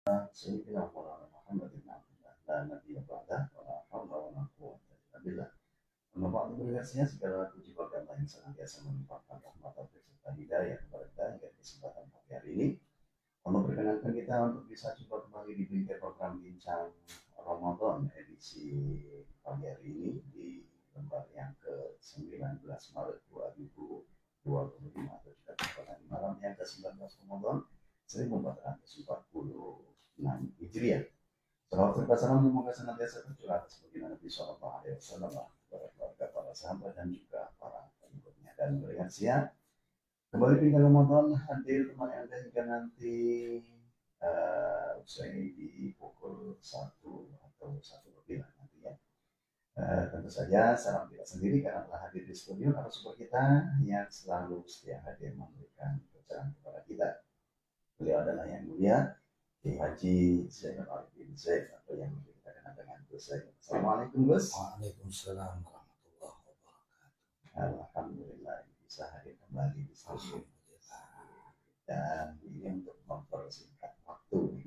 سيدنا مولانا محمد بن عبد الله لا نبي بعده ولا حول ولا قوة إلا بالله. أما بعد berkasnya segala puji bagi Allah yang senantiasa melimpahkan rahmat dan serta hidayah kepada kita hingga kesempatan pagi hari ini. Allah perkenankan kita untuk bisa coba kembali di program bincang Ramadan edisi pagi hari ini di lembar yang ke-19 Maret 2025 atau juga pada malam yang ke-19 Ramadan 1446 Hijriah. Salawat serta salam semoga senantiasa tercurah atas baginda Nabi Sallallahu Alaihi Wasallam, keluarga, para sahabat dan juga para pengikutnya. Dan melihat siang kembali di Ramadan hadir teman Anda hingga nanti usai di pukul 1 atau 1 lebih lah nanti ya. Tentu saja salam tidak sendiri karena telah hadir di studio narasumber kita yang selalu setia hadir memberikan pencerahan kepada kita. Beliau adalah yang mulia Kiai Haji Zainal Arifin Zain atau yang kita kenal dengan Gus Zain. Assalamualaikum Gus. Waalaikumsalam warahmatullahi wabarakatuh. Alhamdulillah bisa hadir kembali di studio. Dan ini untuk mempersingkat waktu.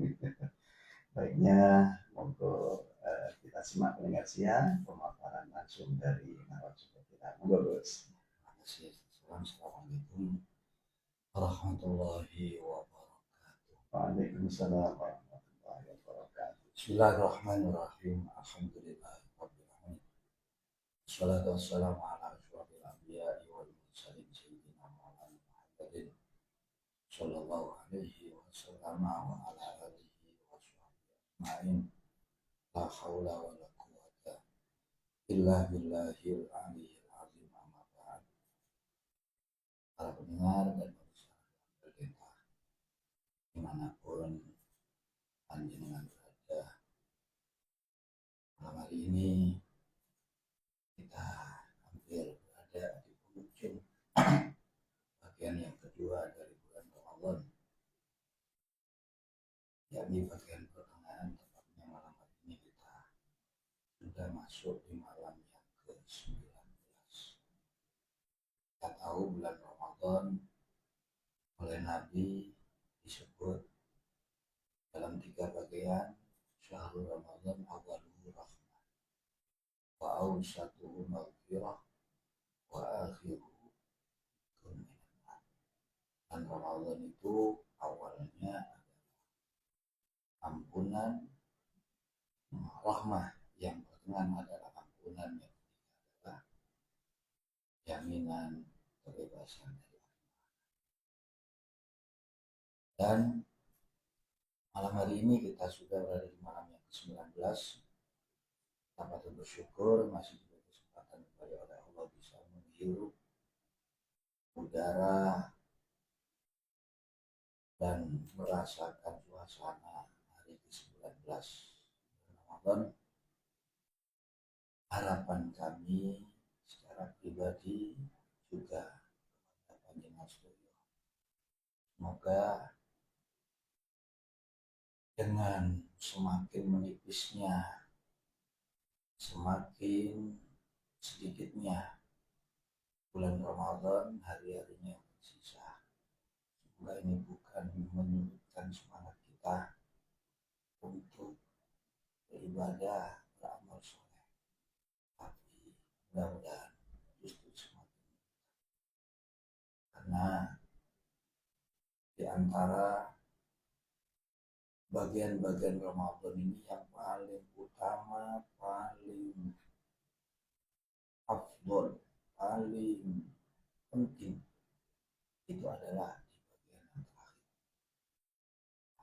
Baiknya monggo kita simak pendengar siang pemaparan langsung dari narasumber kita. Monggo Gus. Assalamualaikum warahmatullahi wabarakatuh. Waalaikumsalam warahmatullahi wabarakatuh. Bismillahirrahmanirrahim. Alhamdulillahirabbil alamin. Wassalatu wassalamu ala asyrofil anbiya'i wal mursalin sayyidina Maulana Muhammadin sallallahu alaihi wasallam wa ala alihi wa sahbihi ajma'in. La haula wa la quwwata illa billahil aliyyil azim. Amma ba'd. Para pendengar dan pemirsa berkah dimanapun panjenengan berada, malam hari ini kita hampir berada di penghujung bagian yang kedua dari bulan Ramadan, yakni bagian pertengahan, tepatnya malam hari ini kita sudah masuk di malam yang ke-19. Kita tahu bulan Ramadan oleh Nabi disebut dalam 3 bagian. Syahrul Ramadan awaluhu rahmah wa awsatuhu maghfirah wa akhiruhu minan. Dan Ramadan itu awalnya adalah ampunan, rahmah, yang pertengahan adalah ampunan, yang ketiga adalah jaminan kebebasan dari api. Dan malam hari ini kita sudah berada di malam yang ke-19. Kita patut bersyukur masih diberi kesempatan kepada oleh Allah bisa menghirup udara dan merasakan suasana hari ke-19 Ramadan. Harapan kami secara pribadi juga kepada panjenengan sekalian, semoga dengan semakin menipisnya, semakin sedikitnya bulan Ramadan, hari-harinya yang tersisa, semoga ini bukan menyurutkan semangat kita untuk beribadah, beramal soleh, tapi mudah-mudahan justru semakin, karena di antara bagian-bagian Ramadan ini yang paling utama, paling afdol, paling penting itu adalah di bagian yang terakhir.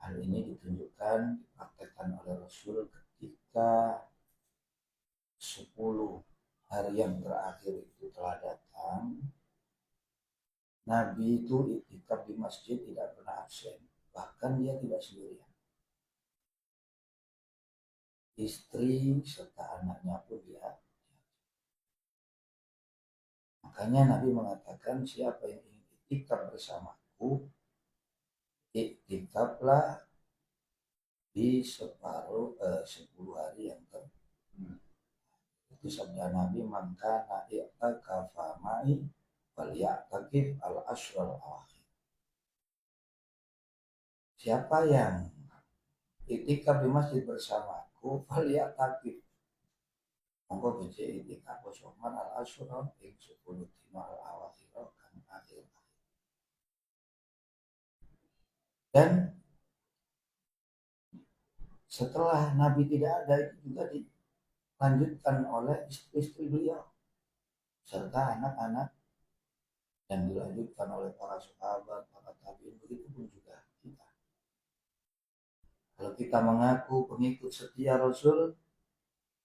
Hal ini ditunjukkan, dipraktekkan oleh Rasul ketika 10 hari yang terakhir itu telah datang. Nabi itu iktikaf di masjid tidak pernah absen, bahkan dia tidak sendirian. Istri serta anaknya pun dia. Makanya Nabi mengatakan, siapa yang ingin iktikaf bersamaku, iktikaflah di 10 hari yang terakhir. Itu sabda Nabi, maka i'takafa ma'i wal ya'takif al-ashral akhir. Siapa yang I'tikaf di masjid bersamaku falyatakif. Monggo becik i'tikaf soman al asyura ing 10 dina al awakhir kang akhir. Dan setelah Nabi tidak ada itu juga dilanjutkan oleh istri-istri beliau serta anak-anak, dan dilanjutkan oleh para sahabat, para tabi'in, begitu pun juga kita. Kalau kita mengaku pengikut setia Rasul,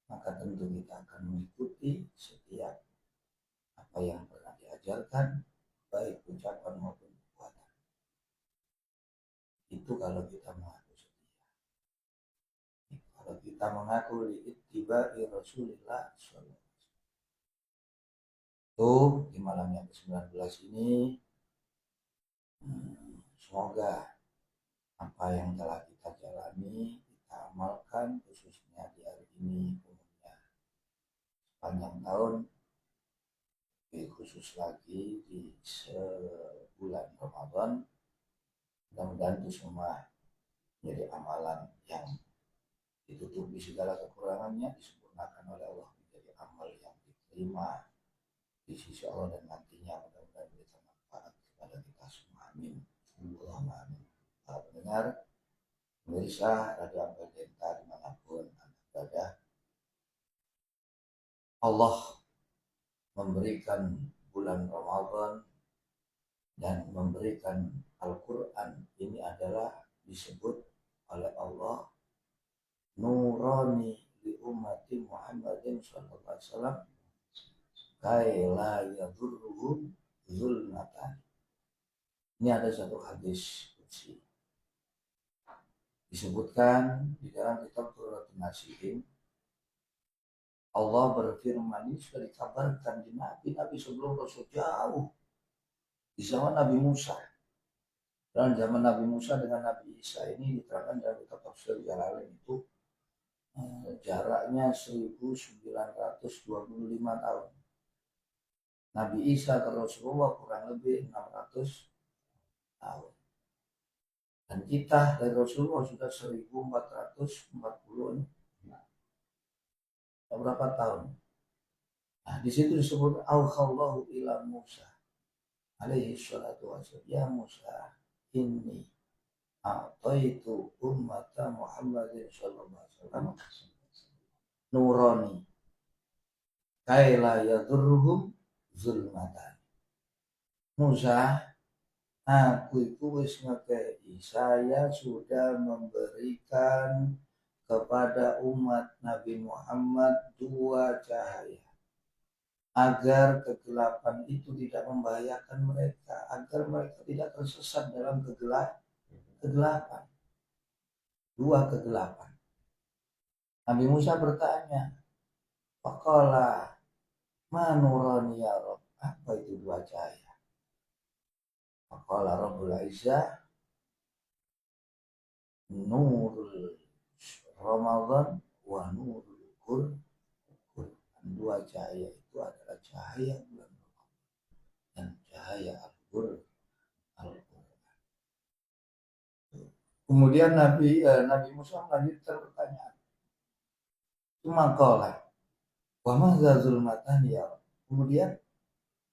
maka tentu kita akan mengikuti setiap apa yang pernah diajarkan, baik ucapan maupun perbuatan. Itu kalau kita mengaku setia. Kalau kita mengaku liittiba'i Rasulillah SAW. Itu di malam yang ke-19 ini, semoga apa yang telah kita jalani, kita amalkan, khususnya di hari ini, umumnya sepanjang tahun, lebih khusus lagi di sebulan Ramadan. Mudah-mudahan itu semua menjadi amalan yang ditutupi segala kekurangannya, disempurnakan oleh Allah menjadi amal yang diterima di sisi Allah, dan nantinya mudah-mudahan memberikan manfaat kepada kita semua. Amin. Allahumma amin. Para pendengar, pemirsa Radio Ampel Denta dimanapun Anda berada, Allah memberikan bulan Ramadan dan memberikan Al-Quran ini adalah disebut oleh Allah nurani li ummati Muhammadin sallallahu alaihi wasallam kaila yadurruhum zulmatan. Ini ada satu hadis qudsi disebutkan di dalam kitab Qur'atun Nasihin. Allah berfirman, ini sudah dikabarkan di Nabi sebelum Rasul jauh, di zaman Nabi Musa. Dan zaman Nabi Musa dengan Nabi Isa ini diterangkan dalam kitab Tafsir Jalalain itu jaraknya 1925 tahun. Nabi Isa ke Rasulullah kurang lebih 600 tahun. Dan kita dari Rasulullah sudah 1440. Berapa tahun? Nah, di situ disebut auhallahu ila Musa alaihi salatu wassalam, ya Musa inni a'taitu ummata Muhammadin sallallahu alaihi wasallam nurani kaila yadurruhum zulmatan. Musa, aku itu wis ngekei, saya sudah memberikan kepada umat Nabi Muhammad 2 cahaya agar kegelapan itu tidak membahayakan mereka, agar mereka tidak tersesat dalam kegelapan. 2 kegelapan. Nabi Musa bertanya, faqala manurani ya Rabb, apa itu 2 cahaya? Faqala Rabbul Izzah nurul Ramadan wa nurul Qur'an. 2 cahaya itu adalah cahaya bulan Ramadan dan cahaya Al-Qur'an. Kemudian Nabi Musa melanjutkan pertanyaan. Makalah, wa madza zulmatan ya. Kemudian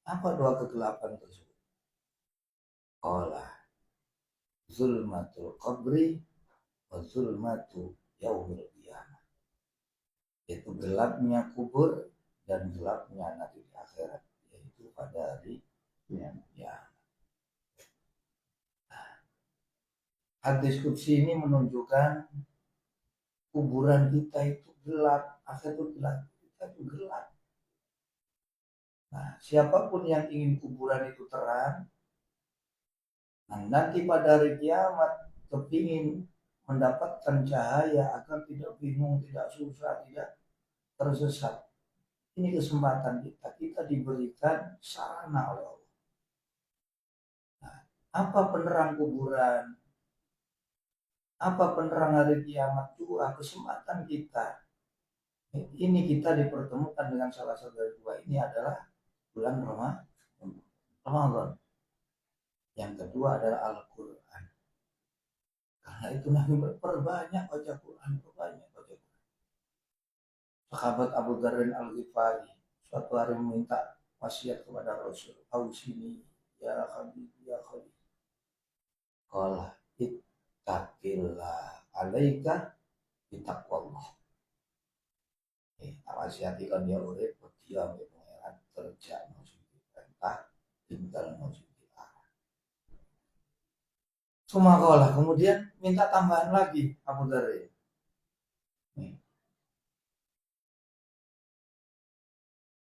apa 2 kegelapan tersebut? Qala zulmatul qabri wa zulmatu yaumil qiyamah. Itu gelapnya kubur dan gelapnya nanti di akhirat, yaitu pada hari kiamat. Hadis qudsi ini menunjukkan kuburan kita itu gelap, akhirat itu gelap, kita itu gelap. Nah, siapapun yang ingin kuburan itu terang, nah nanti pada hari kiamat kepingin mendapatkan cahaya agar tidak bingung, tidak susah, tidak tersesat. Ini kesempatan kita diberikan sarana oleh Allah. Nah, apa penerang kuburan? Apa penerang hari kiamat? 2 kesempatan kita. Ini kita dipertemukan dengan salah satu dari 2 ini adalah bulan Ramadan. Yang kedua adalah Al-Quran. Karena itu Nabi perbanyak baca Quran, perbanyak baca Quran. Sahabat Abu Dzar Al-Ghifari suatu hari meminta wasiat kepada Rasul, "Ausini ya Habib, ya Habib." Qala ittaqillah alaika bitaqwallah. Wasiati kan dia urip dia ambek pangeran kerja maksud perintah tinggal maksud dilarang. Sumakolah kemudian minta tambahan lagi Abu Dzar.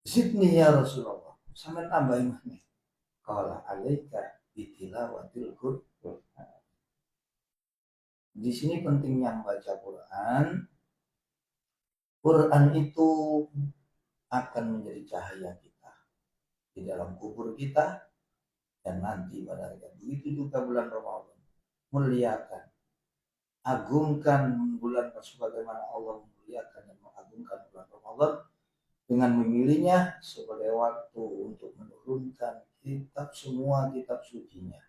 Zidni ya Rasulullah. Sampai tambahin mana? Qala alaika bitilawatil Qur'an. Di sini pentingnya membaca Quran. Quran itu akan menjadi cahaya kita di dalam kubur kita dan nanti pada hari begitu juga bulan Ramadan. Muliakan, agungkan bulan sebagaimana Allah memuliakan dan mengagungkan bulan Ramadan dengan memilihnya sebagai waktu untuk menurunkan kitab semua kitab sucinya.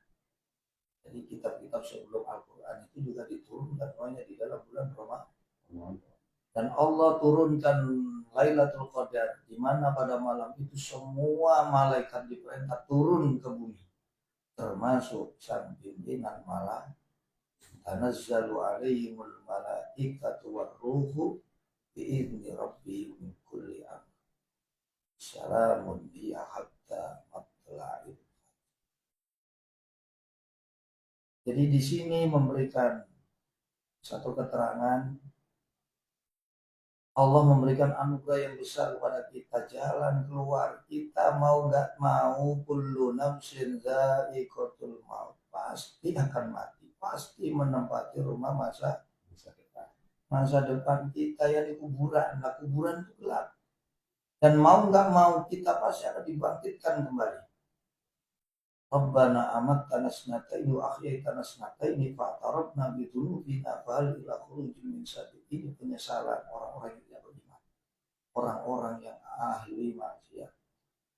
Jadi kitab-kitab sebelum Al-Quran itu juga diturunkan semuanya di dalam bulan Ramadan. Dan Allah turunkan Lailatul Qadar, di mana pada malam itu semua malaikat diperintah turun ke bumi, termasuk sang pimpinan malaikat. Tanazzalu alaihimul malaikatu warruhu biizni rabbihim min kulli amr. Salamun hiya hatta matla'il. Jadi di sini memberikan satu keterangan Allah memberikan anugerah yang besar kepada kita, jalan keluar. Kita mau nggak mau, kullu nafsin dha'iqatul maut, pasti akan mati, pasti menempati rumah masa depan kita yang di kuburan. Nah, kuburan itu gelap. Dan mau nggak mau kita pasti akan dibangkitkan kembali. Rabbana amattana snataini wa ahyaitana snataini fa'tarafna bi dzunubina fa hal ila khurujin min sabil. Ini penyesalan orang-orang yang tidak beriman, orang-orang yang ahli maksiat.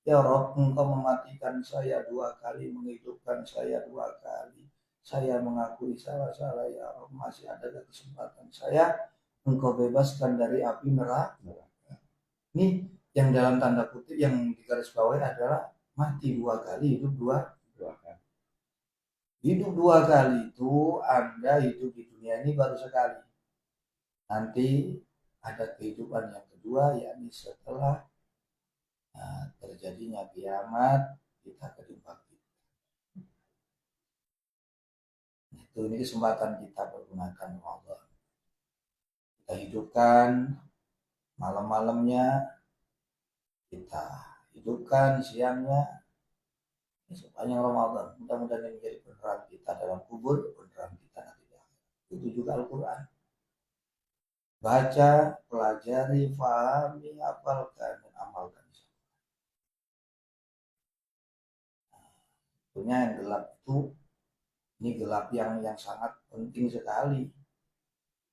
Ya Rabb, Engkau mematikan saya 2 kali, menghidupkan saya 2 kali. Saya mengakui salah-salah, ya Rabb, masih ada kesempatan saya, Engkau bebaskan dari api neraka. Ini yang dalam tanda kutip yang digarisbawahi adalah mati 2 kali, hidup 2 kali. Hidup 2 kali itu Anda hidup di dunia ini baru sekali. Nanti ada kehidupan yang kedua, yakni setelah terjadinya kiamat kita dibangkitkan. Ini kesempatan kita pergunakan Allah. Kita hidupkan malam-malamnya, kita hidupkan siangnya. Sepanjang Ramadan, mudah-mudahan menjadi penerang kita dalam kubur, penerang kita nanti di akhirat. Itu juga Al-Quran. Baca, pelajari, fahami, hafalkan, dan amalkan. Tentunya yang gelap itu, ini gelap yang sangat penting sekali.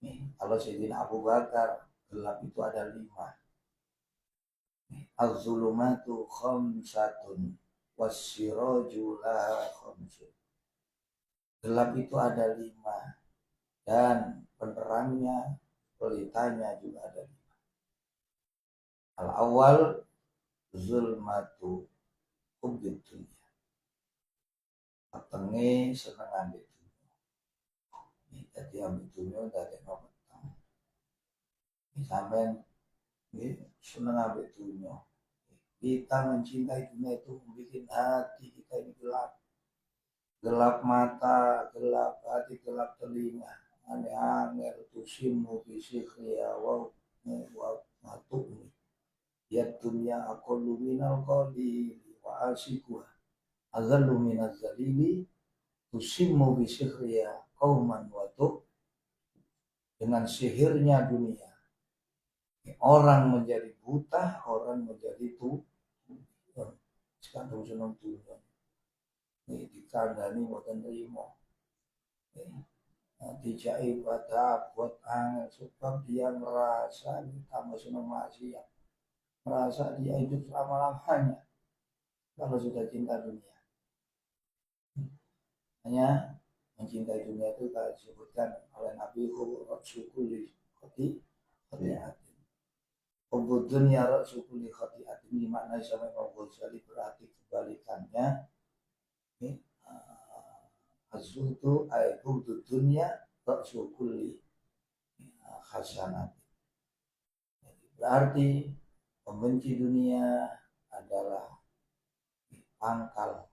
Nih, kalau Sayyidina Abu Bakar, gelap itu ada 5. Az-zulumatu khamsatun wassiraju la khamsun. Gelap itu ada 5 dan penerangnya, pelitanya juga ada 5. Al-awwal zulmatu hubbid dunya. Petenge seneng ambil dunia. Ini tadi ambil dunia dari petang. Ini sampai seneng ambil dunia. Kita mencintai dunia itu membuat hati kita ini gelap. Gelap mata, gelap hati, gelap telinga. Aneh-aneh tusimu bisikriya wa matu'ni. Ya dunia aqallu minal qalili wa asikuha azallu minaz zalili tusimu bisikriya qauman wa tu'. Dengan sihirnya dunia orang menjadi buta, orang menjadi tuh. Sekarang senang dunia. Ini dikandani buatan terima. Dijai pada buat sebab dia merasa tambah senang maksiat. Merasa dia hidup selama-lamanya kalau sudah cinta dunia. Hanya Mencintai dunia itu disebutkan oleh Nabi Rasulullah khati'atin. Hubud dunia Rasulullah khati'atin dimaknai sama Imam Ghazali, berarti kebalikannya. Azuhdu ay hubud dunia Rasulullah hasanat. Berarti membenci dunia adalah pangkal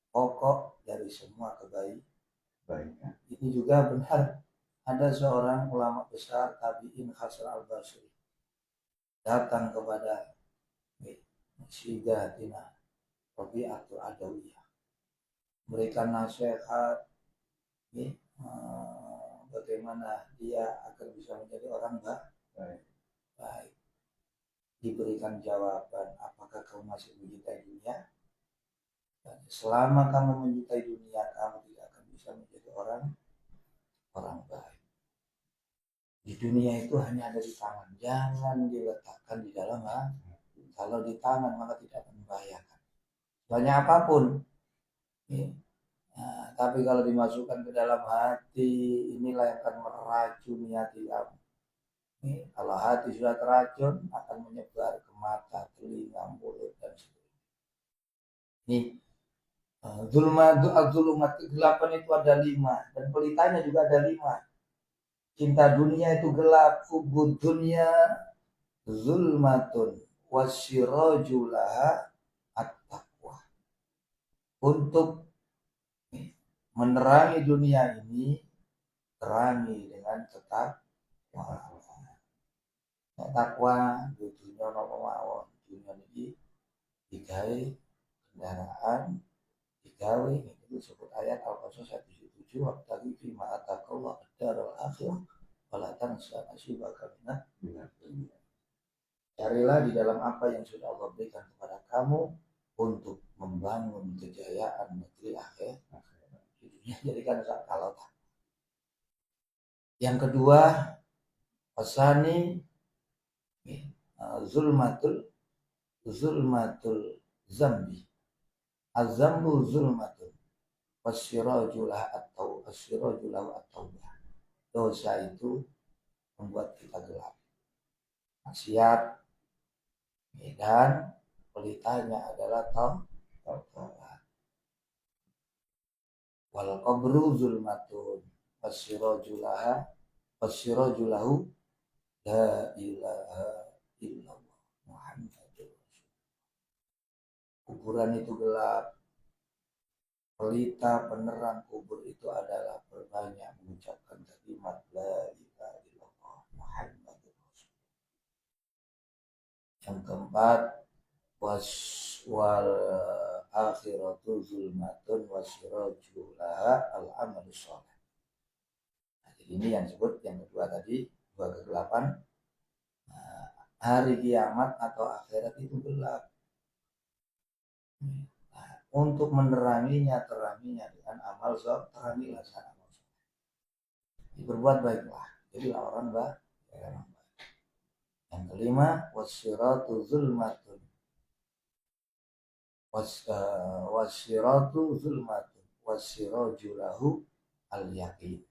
pokok dari semua kebaikan. Ini juga benar. Ada seorang ulama besar tabi'in Hasan al-Basri datang kepada Sayyidatina Rabi'atul Adawiyah, memberikan nasihat bagaimana dia agar bisa menjadi orang baik. Diberikan jawaban, apakah kamu masih mencintai dunia? Selama kamu mencintai dunia, kamu tidak akan bisa menjadi orang baik. Di dunia itu hanya ada di tangan, jangan diletakkan di dalam hati. Kalau di tangan maka tidak akan membahayakan. Banyak apapun. Nah, tapi kalau dimasukkan ke dalam hati, inilah yang akan meracuni hati kamu. Kalau hati sudah teracun, akan menyebar ke mata, telinga, mulut, dan sebagainya. Ini Zulumat kegelapan itu ada 5, dan pelitanya juga ada 5. Cinta dunia itu gelap, hubud dunia zulmatun wasyirajulaha at-taqwa. Untuk menerangi dunia ini, terangi dengan takwa dunia nopo mawon. Dunia ini digawe kendaraan, digawe itu disebut ayat Al-Qasas 177, waqtaqi fi ma ataqallah ad-darul akhirah wala tansa nasibaka minad dunya. Carilah di dalam apa yang sudah Allah berikan kepada kamu untuk membangun kejayaan negeri akhir. Di dunia jadikan kalau tak. Yang kedua, asani zulmatul zambi. Az-zambu zulmatun wasyirajulah at-taubah. Dosa itu membuat kita gelap. Maksiat dan pelitanya adalah taubat. Wal qabru zulmatun wasyirajulahu la ilaha illallah Muhammadur Rasul. Kuburan itu gelap. Pelita penerang kubur itu adalah berbanyak mengucapkan kalimat la ilaha illallah Muhammadur Rasul. Yang keempat, wal akhiratu zulmatun wasyirajulaha al-amalus sholih. Nah, jadi ini yang disebut yang kedua tadi, dua kegelapan. Hari kiamat atau akhirat itu gelap. Untuk meneranginya, teranginya dengan amal soleh, terangilah sana amal soleh. Berbuat baiklah, jadilah orang baik. Yang kelima, wasyiratu zulmatun wasyirajulahu al-yaqin.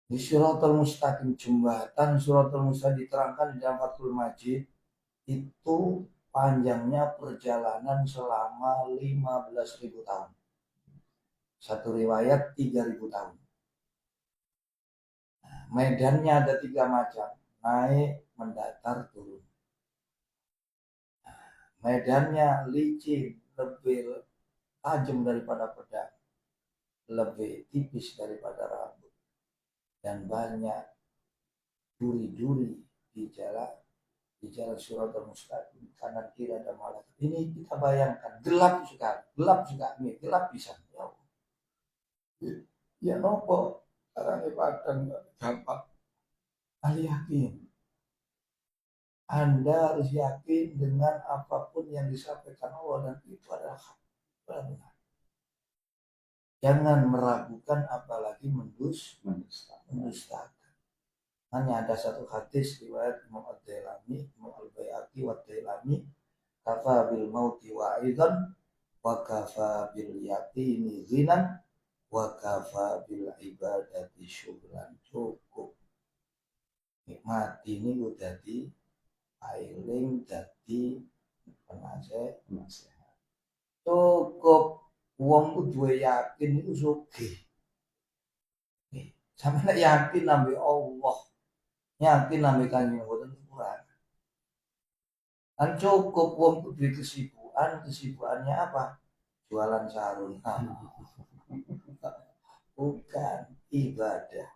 Di Siratal Mustaqim, jembatan Siratal Mustaqim diterangkan di dalam Fathul Majid itu panjangnya perjalanan selama 15.000 tahun. Satu riwayat 3.000 tahun. Nah, medannya ada 3 macam, naik, mendatar, turun. Nah, medannya licin, lebih tajam daripada pedang, lebih tipis daripada rambut, dan banyak duri-duri di jalan Siratal Mustaqim, kanan kiri ada malaikat. Ini kita bayangkan gelap sekali, gelap bisa. Ya nopo carane padang gampang. Yakin. Anda harus yakin dengan apapun yang disampaikan Allah dan itu adalah hak. Benar. Jangan meragukan apalagi mendustakan. Hanya ada satu hadis riwayat Imam Ad-Dailami, Imam Al-Baihaqi wa Ad-Dailami, kafa bil mauti wa'idan wa kafa bil yaqini ghinan wa kafa bil ibadati syughlan, cukup nikmati niku dadi ailing dadi penasehat. Cukup wong ku duwe yakin iku sugih. Sampe yakin ambe Allah, yakin ambe Kanjeng boten kurang. Kan cukup wong ku duwe kesibukannya apa? Jualan sarung. Bukan ibadah.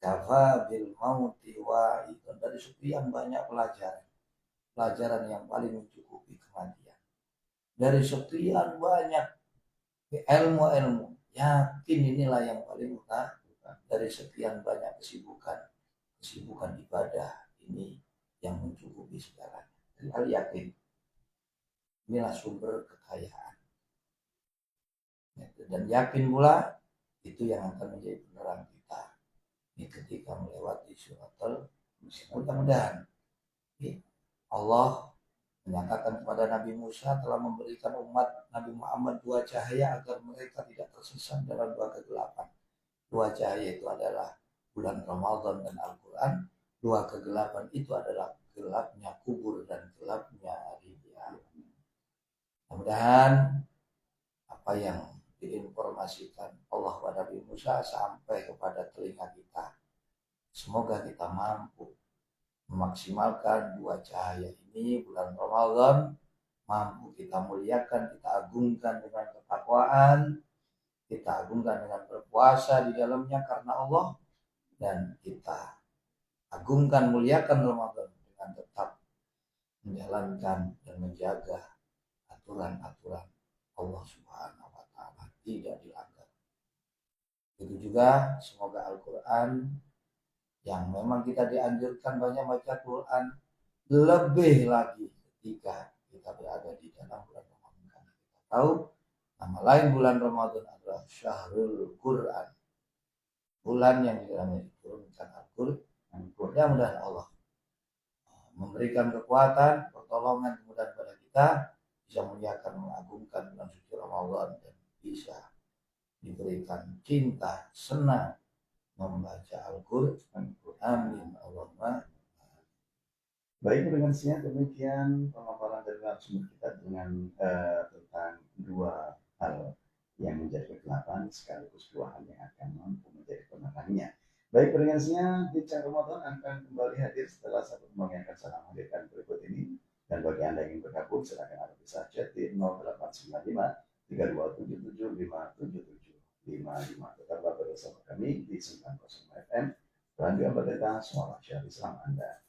Kafa bil mauti wa itu dari sekian banyak pelajaran yang paling mencukupi kematian. Dari sekian banyak ilmu-ilmu, yakin inilah yang paling utama. Dari sekian banyak kesibukan ibadah ini yang mencukupi segalanya. Jadi yakin inilah sumber kekayaan. Dan yakin pula itu yang akan menjadi penerang kita ini ketika melewati suratul. Mudah-mudahan Allah menyatakan kepada Nabi Musa telah memberikan umat Nabi Muhammad 2 cahaya agar mereka tidak tersesat dalam 2 kegelapan. 2 cahaya itu adalah bulan Ramadan dan Al-Quran. 2 kegelapan itu adalah gelapnya kubur dan gelapnya hari kiamat. Mudah-mudahan apa yang diinformasikan Allah kepada Nabi Musa sampai kepada telinga kita. Semoga kita mampu memaksimalkan 2 cahaya ini bulan Ramadan, mampu kita muliakan, kita agungkan dengan ketakwaan, kita agungkan dengan berpuasa di dalamnya karena Allah, dan kita agungkan muliakan Ramadan dengan tetap menjalankan dan menjaga aturan-aturan Allah Subhanahu wa taala tidak dilanggar. Begitu juga semoga Al-Qur'an yang memang kita dianjurkan banyak baca Quran, lebih lagi ketika kita berada di dalam bulan Ramadan. Karena kita tahu nama lain bulan Ramadan adalah Syahrul Quran, bulan yang di dalamnya diturunkan Al-Quran. Mudah-mudahan Allah memberikan kekuatan, pertolongan, kemudahan kepada kita bisa memuliakan, mengagungkan bulan suci Ramadan dan bisa diberikan cinta, senang membaca Al-Quran. Amin Allahumma. Baik, pendengarnya demikian pemaparan dari narasumber kita dengan tentang 2 hal yang menjadi kegelapan sekaligus 2 hal yang akan mampu menjadi penerangnya. Baik, pendengarnya Bincang Ramadan akan kembali hadir setelah satu yang akan saya hadirkan berikut ini. Dan bagi Anda yang ingin bergabung, silakan Anda bisa chat di 0895 3277 57755. Tetaplah bersama kami di 90 FM Radio Merdeka, Suara Syariah Islam Anda.